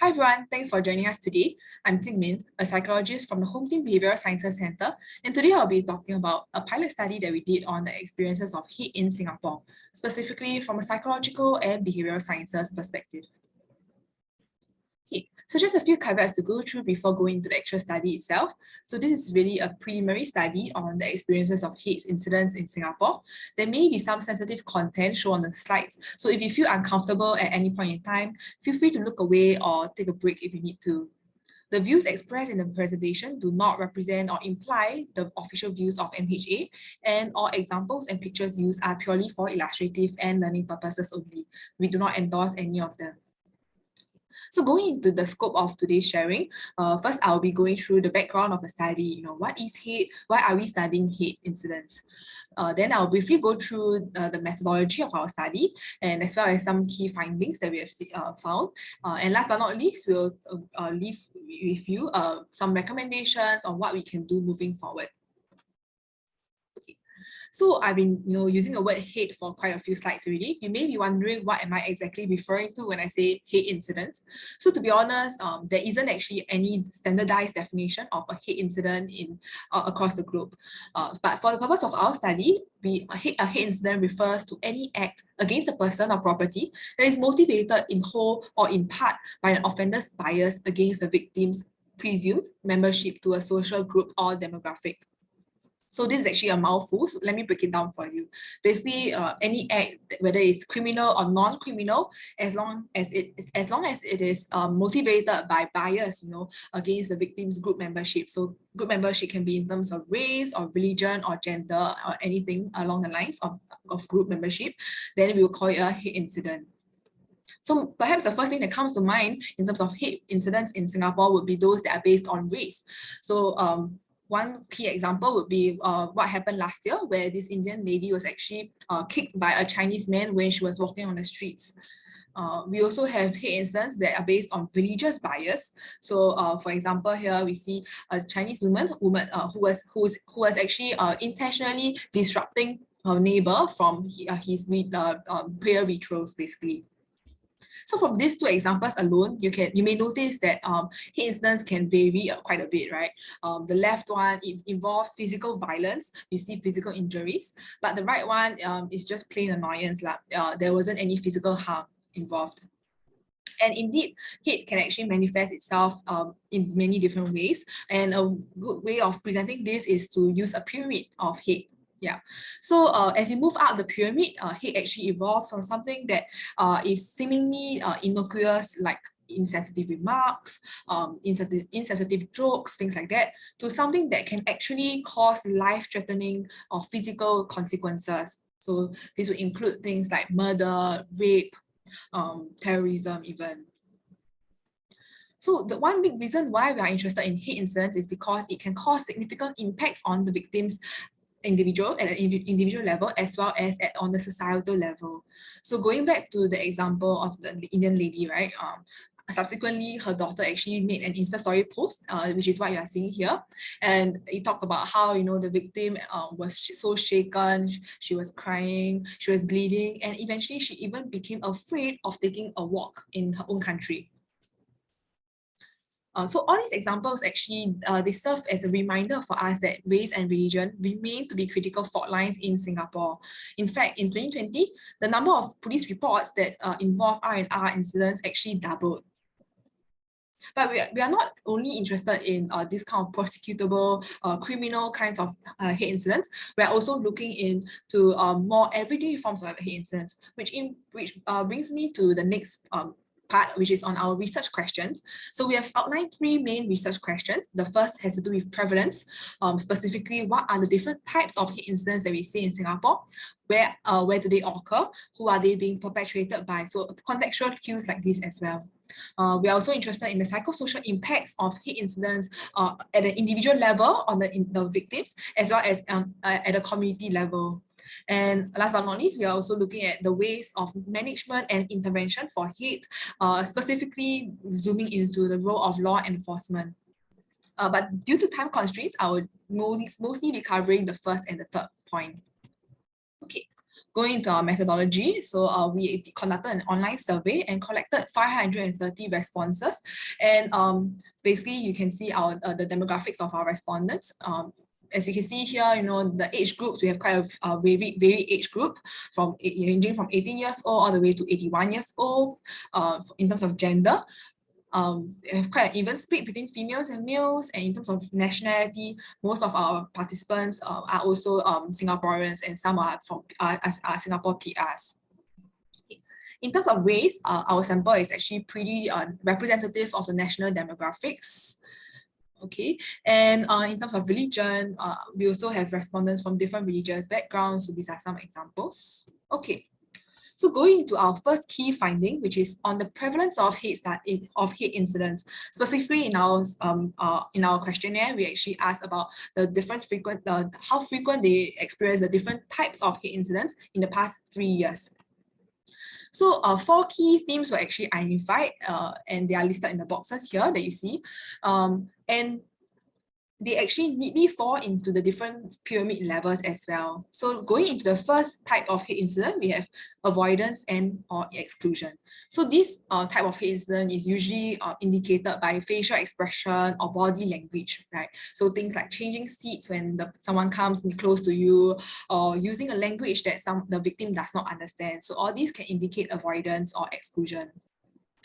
Hi everyone, thanks for joining us today. I'm Jingmin, a psychologist from the Home Team Behavioural Sciences Centre, and today I'll be talking about a pilot study that we did on the experiences of hate in Singapore, specifically from a psychological and behavioural sciences perspective. Okay, so just a few caveats to go through before going into the actual study itself. So this is really a preliminary study on the experiences of hate incidents in Singapore. There may be some sensitive content shown on the slides. So if you feel uncomfortable at any point in time, feel free to look away or take a break if you need to. The views expressed in the presentation do not represent or imply the official views of MHA, and all examples and pictures used are purely for illustrative and learning purposes only. We do not endorse any of them. So going into the scope of today's sharing, first I'll be going through the background of the study. What is hate? Why are we studying hate incidents? Then I'll briefly go through the methodology of our study, and as well as some key findings that we have found. And last but not least, we'll leave with you some recommendations on what we can do moving forward. So I've been using the word hate for quite a few slides already. You may be wondering, what am I exactly referring to when I say hate incidents? So to be honest, there isn't actually any standardized definition of a hate incident across the globe. But for the purpose of our study, a hate incident refers to any act against a person or property that is motivated in whole or in part by an offender's bias against the victim's presumed membership to a social group or demographic. So this is actually a mouthful, so let me break it down for you. Basically, any act, whether it's criminal or non-criminal, as long as it is motivated by bias, against the victim's group membership. So group membership can be in terms of race or religion or gender or anything along the lines of group membership, then we will call it a hate incident. So perhaps the first thing that comes to mind in terms of hate incidents in Singapore would be those that are based on race. So one key example would be what happened last year, where this Indian lady was actually kicked by a Chinese man when she was walking on the streets. We also have hate incidents that are based on religious bias. So, for example, here we see a Chinese woman who was actually intentionally disrupting her neighbor from his prayer rituals, basically. So from these two examples alone, you may notice that hate incidents can vary quite a bit, right? The left one, it involves physical violence. You see physical injuries, but the right one is just plain annoyance. There wasn't any physical harm involved. And indeed, hate can actually manifest itself in many different ways. And a good way of presenting this is to use a pyramid of hate. Yeah, so as you move up the pyramid, hate actually evolves from something that is seemingly innocuous, like insensitive remarks, insensitive jokes, things like that, to something that can actually cause life-threatening or physical consequences. So this would include things like murder, rape, terrorism even. So the one big reason why we are interested in hate incidents is because it can cause significant impacts on the victims at an individual level, as well as on the societal level. So going back to the example of the Indian lady, right? Subsequently, her daughter actually made an Insta story post, which is what you are seeing here. And it talked about how, the victim was so shaken, she was crying, she was bleeding, and eventually she even became afraid of taking a walk in her own country. So all these examples actually, they serve as a reminder for us that race and religion remain to be critical fault lines in Singapore. In fact, in 2020, the number of police reports that involve R&R incidents actually doubled. But we are not only interested in this kind of prosecutable, criminal kinds of hate incidents. We are also looking into more everyday forms of hate incidents, which brings me to the next part, which is on our research questions. So we have outlined 3 main research questions. The first has to do with prevalence, specifically what are the different types of hate incidents that we see in Singapore, where do they occur, who are they being perpetrated by, so contextual cues like this as well. We are also interested in the psychosocial impacts of hate incidents at an individual level on the victims, as well as at a community level. And last but not least, we are also looking at the ways of management and intervention for hate, specifically zooming into the role of law enforcement. But due to time constraints, I would mostly be covering the first and the third point. Okay, Going into our methodology, so we conducted an online survey and collected 530 responses. And basically, you can see the demographics of our respondents. As you can see here, the age groups, we have quite a varied age group ranging from 18 years old all the way to 81 years old. In terms of gender, we have quite an even split between females and males, and in terms of nationality, most of our participants are also Singaporeans, and some are Singapore PRs. In terms of race, our sample is actually pretty representative of the national demographics. Okay, and in terms of religion, we also have respondents from different religious backgrounds, so these are some examples. Okay. So going into our first key finding, which is on the prevalence of hate incidents. Specifically in our questionnaire, we actually asked about how frequent they experience the different types of hate incidents in the past 3 years. So 4 key themes were actually identified, and they are listed in the boxes here that you see. And they actually neatly fall into the different pyramid levels as well. So going into the first type of hate incident, we have avoidance and or exclusion. So this type of hate incident is usually indicated by facial expression or body language, right? So things like changing seats when someone comes close to you, or using a language that the victim does not understand. So all these can indicate avoidance or exclusion.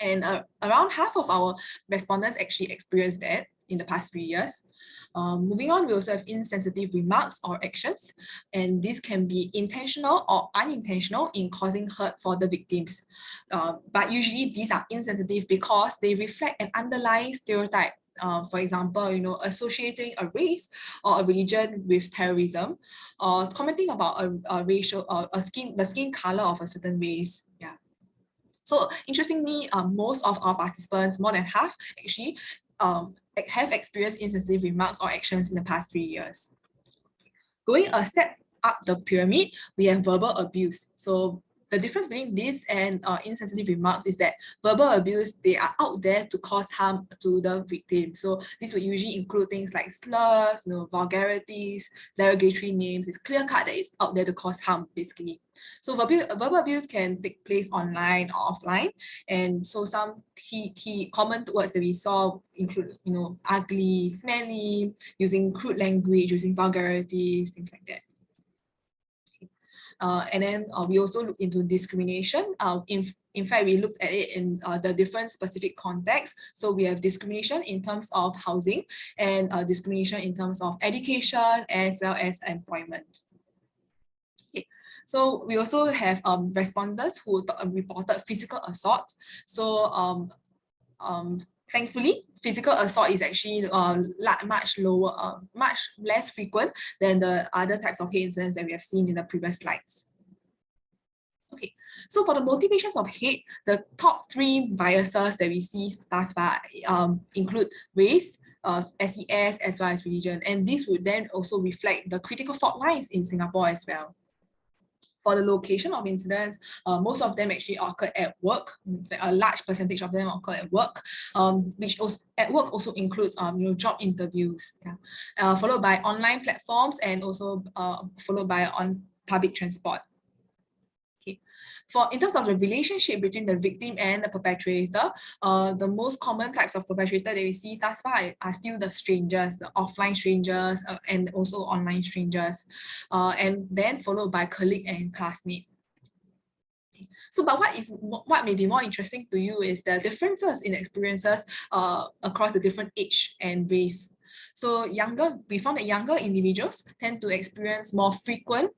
And around half of our respondents actually experienced that in the past 3 years. Moving on, we also have insensitive remarks or actions, and this can be intentional or unintentional in causing hurt for the victims. But usually these are insensitive because they reflect an underlying stereotype. For example, associating a race or a religion with terrorism, or commenting about a racial or the skin color of a certain race. Yeah. So interestingly, most of our participants, more than half actually, have experienced insensitive remarks or actions in the past 3 years. Going a step up the pyramid, we have verbal abuse. So the difference between this and insensitive remarks is that verbal abuse, they are out there to cause harm to the victim. So this would usually include things like slurs, vulgarities, derogatory names. It's clear cut that it's out there to cause harm, basically. So verbal abuse can take place online or offline. And so some key common words that we saw include, ugly, smelly, using crude language, using vulgarities, things like that. And then we also looked into discrimination. In fact, we looked at it in the different specific contexts. So we have discrimination in terms of housing, and discrimination in terms of education as well as employment. Okay. So we also have respondents who reported physical assault. So thankfully, physical assault is actually much lower, much less frequent than the other types of hate incidents that we have seen in the previous slides. Okay, so for the motivations of hate, the top 3 biases that we see thus far include race, SES, as well as religion, and this would then also reflect the critical fault lines in Singapore as well. For the location of incidents, most of them actually occurred at work. A large percentage of them occur at work, which also, at work also includes job interviews, followed by online platforms, and also followed by on public transport. Okay. In terms of the relationship between the victim and the perpetrator, the most common types of perpetrator that we see thus far are still the strangers, the offline strangers, and also online strangers, and then followed by colleague and classmate. So, but what may be more interesting to you is the differences in experiences across the different age and race. So we found that younger individuals tend to experience more frequent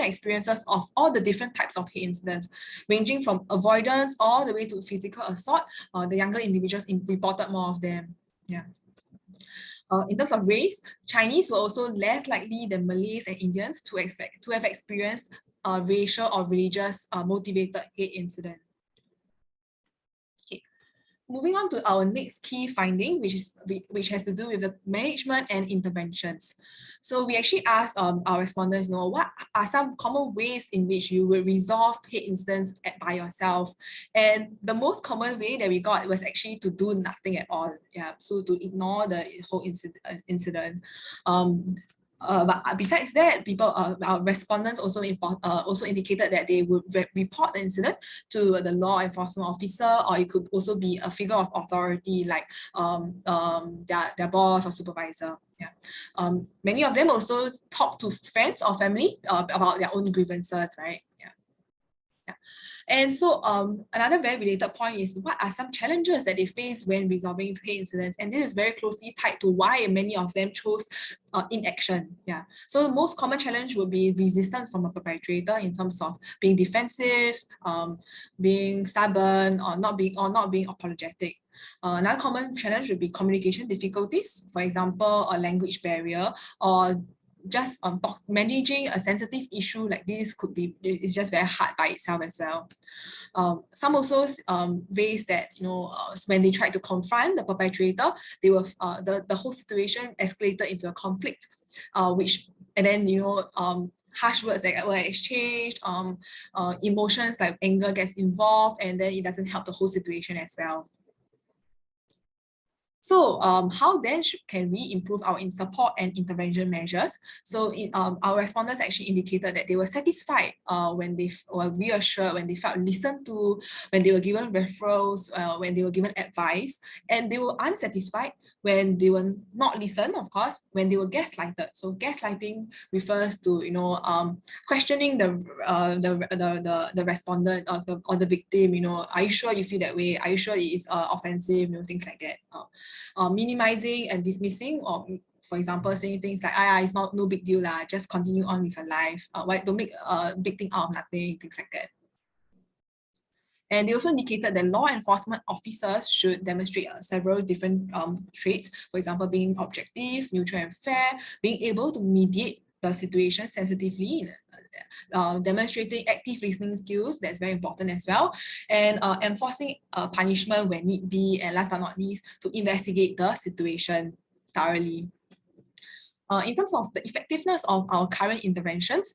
experiences of all the different types of hate incidents, ranging from avoidance all the way to physical assault. The younger individuals reported more of them. Yeah. In terms of race, Chinese were also less likely than Malays and Indians to have experienced racial or religious motivated hate incident. Moving on to our next key finding, which has to do with the management and interventions. So we actually asked our respondents, what are some common ways in which you will resolve hate incidents by yourself? And the most common way that we got was actually to do nothing at all. Yeah, so to ignore the whole incident. But besides that, our respondents also indicated that they would report the incident to the law enforcement officer, or it could also be a figure of authority like their boss or supervisor. Yeah. Many of them also talk to friends or family about their own grievances, right? Yeah. Yeah. And so another very related point is what are some challenges that they face when resolving hate incidents? And this is very closely tied to why many of them chose inaction. Yeah. So the most common challenge would be resistance from a perpetrator in terms of being defensive, being stubborn, or not being apologetic. Another common challenge would be communication difficulties, for example, a language barrier, or just managing a sensitive issue like this is just very hard by itself as well. Some also raise that when they tried to confront the perpetrator, they were the whole situation escalated into a conflict, and then harsh words that were exchanged, emotions like anger gets involved, and then it doesn't help the whole situation as well. So how then can we improve our support and intervention measures? So our respondents actually indicated that they were satisfied when they were reassured, when they felt listened to, when they were given referrals, when they were given advice, and they were unsatisfied when they were not listened, of course, when they were gaslighted. So gaslighting refers to questioning the respondent or the victim. Are you sure you feel that way? Are you sure it is offensive? Things like that. Minimizing and dismissing, or for example, saying things like, it's no big deal lah, just continue on with your life. Why don't make a big thing out of nothing, things like that. And they also indicated that law enforcement officers should demonstrate several different traits, for example, being objective, neutral and fair, being able to mediate the situation sensitively, demonstrating active listening skills, that's very important as well, and enforcing punishment when need be, and last but not least, to investigate the situation thoroughly. In terms of the effectiveness of our current interventions,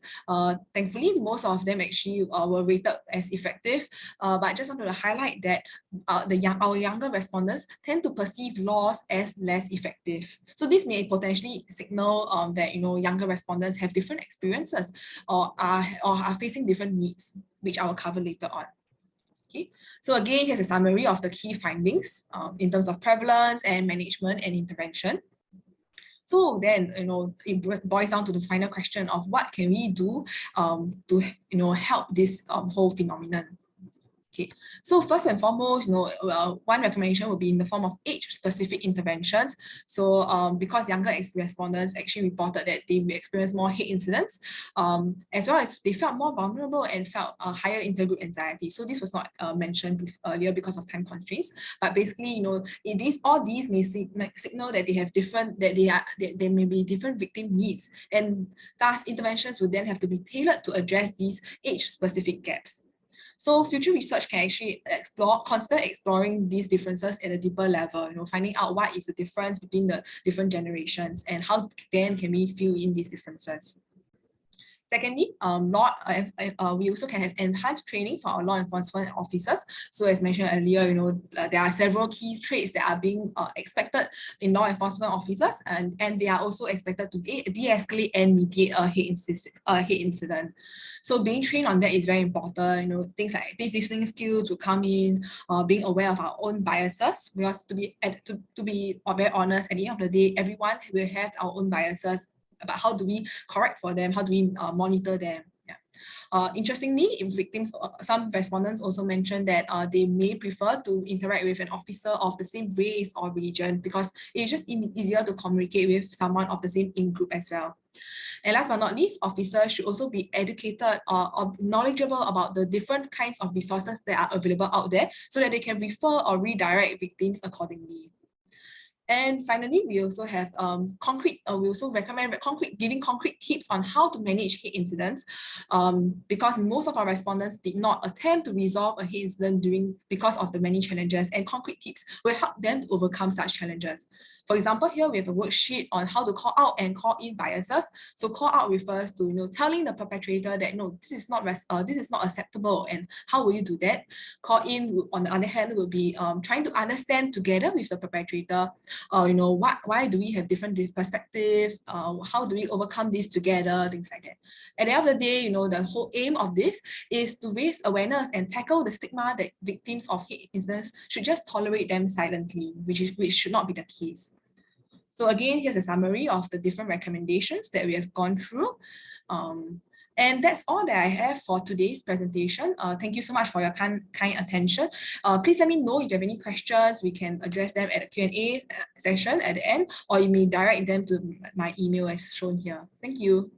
thankfully, most of them actually were rated as effective, but I just wanted to highlight that our younger respondents tend to perceive laws as less effective. So this may potentially signal that younger respondents have different experiences or are facing different needs, which I will cover later on. Okay, so again, here's a summary of the key findings in terms of prevalence and management and intervention. So then, it boils down to the final question of what can we do to help this whole phenomenon. Okay, so first and foremost, one recommendation would be in the form of age-specific interventions. So because younger respondents actually reported that they experienced more hate incidents, as well as they felt more vulnerable and felt a higher intergroup anxiety. So this was not mentioned earlier because of time constraints, but basically, all these may signal that they have there may be different victim needs, and thus interventions would then have to be tailored to address these age-specific gaps. So future research can actually consider exploring these differences at a deeper level, finding out what is the difference between the different generations and how then can we fill in these differences. Secondly, we also can have enhanced training for our law enforcement officers. So as mentioned earlier, there are several key traits that are being expected in law enforcement officers, and they are also expected to de-escalate and mediate a hate incident. So being trained on that is very important. Things like active listening skills will come in, being aware of our own biases, because to be very honest, at the end of the day, everyone will have our own biases. About how do we correct for them, how do we monitor them. Yeah. Interestingly, some respondents also mentioned that they may prefer to interact with an officer of the same race or religion because it's just easier to communicate with someone of the same in-group as well. And last but not least, officers should also be educated or knowledgeable about the different kinds of resources that are available out there so that they can refer or redirect victims accordingly. And finally, we also have we also recommend giving concrete tips on how to manage hate incidents, because most of our respondents did not attempt to resolve a hate incident because of the many challenges, and concrete tips will help them to overcome such challenges. For example, here we have a worksheet on how to call out and call in biases. So call out refers to telling the perpetrator that no, this is not acceptable, and how will you do that? Call in, on the other hand, will be trying to understand together with the perpetrator why do we have different perspectives? How do we overcome this together? Things like that. At the end of the day, the whole aim of this is to raise awareness and tackle the stigma that victims of hate incidents should just tolerate them silently, which should not be the case. So again, here's a summary of the different recommendations that we have gone through. And that's all that I have for today's presentation. Thank you so much for your kind attention. Please let me know if you have any questions. We can address them at the Q&A session at the end, or you may direct them to my email as shown here. Thank you.